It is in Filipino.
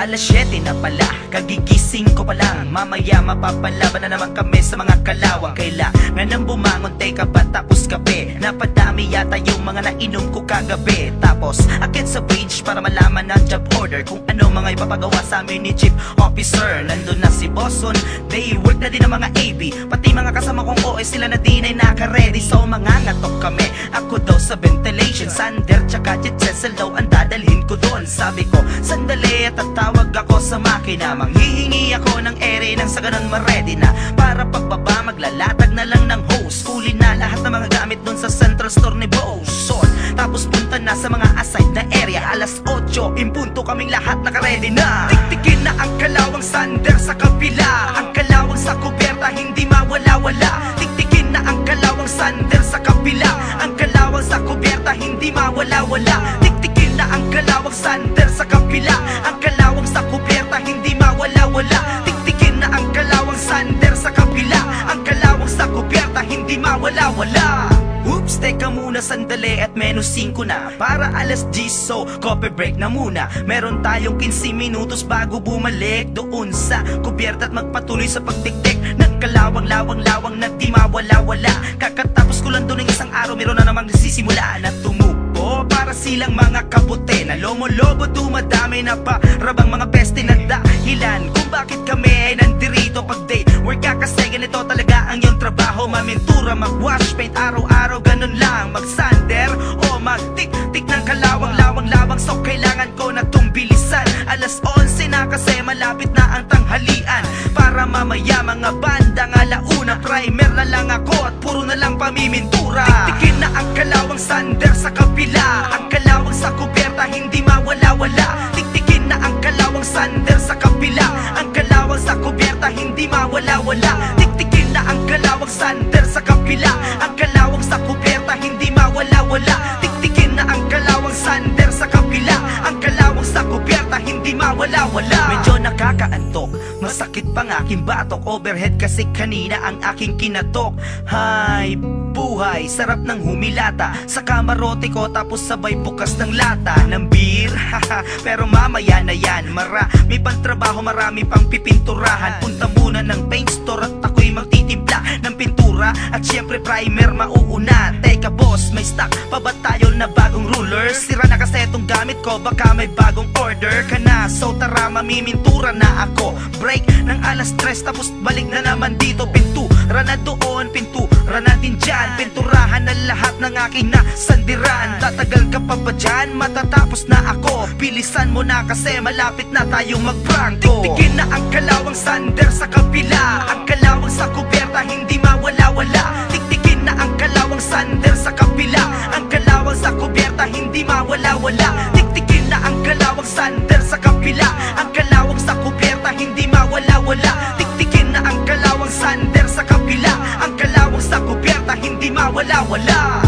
Alas 7 na pala, kagigising ko pa lang. Mamaya mapapalaban na naman kami sa mga kalawang. Kailangan nang bumangon, teka ba tapos kape? Napadami yata yung mga nainom ko kagabi. Tapos akit sa bridge para malaman ang job order, kung ano mga ipapagawa sa amin ni Chief Officer. Nandun na si Boson, day work na din ang mga AB. Pati mga kasama kong OS, sila na din ay naka-ready. So mga ngatok kami, ako daw sa ventilation. Sander tsaka jet set daw ang dadalhin ko doon. Sabi ko, sandali at tatawag ako sa makina. Manghihingi ako ng ere nang sa ganun ma-ready na. Para pagbaba maglalatag na lang ng hose. Huli na lahat ng mga gamit doon sa central store ni Boson. Tapos punta na sa mga assigned na area. Alas 8, impunto kaming lahat naka-ready na. Tiktikin na ang kalawang sander sa kabila. Ang kalawang sa kuberta hindi mawala-wala. Tiktikin na ang kalawang sander sa kabila. Ang kalawang sa kuberta hindi mawala-wala. Tiktikin na ang kalawang sander sa kabila. Ang kalawang sa kuberta hindi mawala-wala. Tiktikin na ang kalawang sander sa kabila. Ang kalawang sa kuberta hindi mawala-wala. Oops, teka muna sandali at menos 5 na para alas 10, so coffee break na muna. Meron tayong 15 minutos bago bumalik doon sa kubyerta at magpatuloy sa pagtiktik ng kalawang-lawang-lawang na di mawala-wala. Kakatapos ko lang doon ng isang araw, meron na namang nasisimula na tumubo para silang mga kabote na lomo-lobo, dumadami na parabang mga peste na dahilan kung bakit kami ay nandirito pag day work ka. Kasi ganito talaga ang iyong trabaho, mamintura, mag-wash paint araw-araw, ganun lang. Mag-sander o mag-tik-tik ng kalawang-lawang-lawang. So kailangan ko na itong bilisan. Alas 11 na kasi malapit na ang tanghalian. Para mamaya mga bandang alauna, primer na lang ako at puro na lang pamimintura. Tiktikin na ang kalawang sander sa kabila. Ang kalawang sa kuberta hindi mawala-wala. Tiktikin na ang kalawang sander sa kabila. Ang kalawang sa kuberta hindi mawala-wala. Tiktikin na ang kalawang sander sa kabila. Ang kalawang sa kuberta hindi mawala-wala. Tiktikin na ang kalawang sander sa kabila. Ang kalawang sa kuberta hindi mawala-wala. Medyo nakakaantok, masakit pang aking batok. Overhead kasi kanina ang aking kinatok. Hay buhay, sarap ng humilata sa kamarote ko, tapos sabay bukas ng lata ng beer. Pero mamaya na yan, marami pang trabaho, marami pang pipinturahan. Punta muna ng paint store at ako'y magtitimpla ng pintura. At syempre primer mauuna. Teka boss, may stock pa ba tayo na bagong rulers? Sira na kasi itong gamit ko, baka may bagong order ka na. So tara, mamimintura na ako. Break ng alas 3, tapos balik na naman dito. Pintura na doon, pintura na din dyan. Pinturahan na lahat ng aking nasandiran. Tatagal ka pa ba dyan? Matatapos na ako. Bilisan mo na kasi malapit na tayong mag-prangko. Tiktikin na ang kalawang sander sa kabila. Ang kalawang sa kuberta hindi mawala-wala. Tiktikin na ang kalawang sander sa kabila. Ang kalawang sa kuberta hindi mawala-wala. Tiktikin na ang kalawang sander sa kabila. Ang kalawang sa kuberta hindi mawala-wala. Tiktikin na ang kalawang sander sa kabila. Ang kalawang sa kuberta hindi mawala-wala.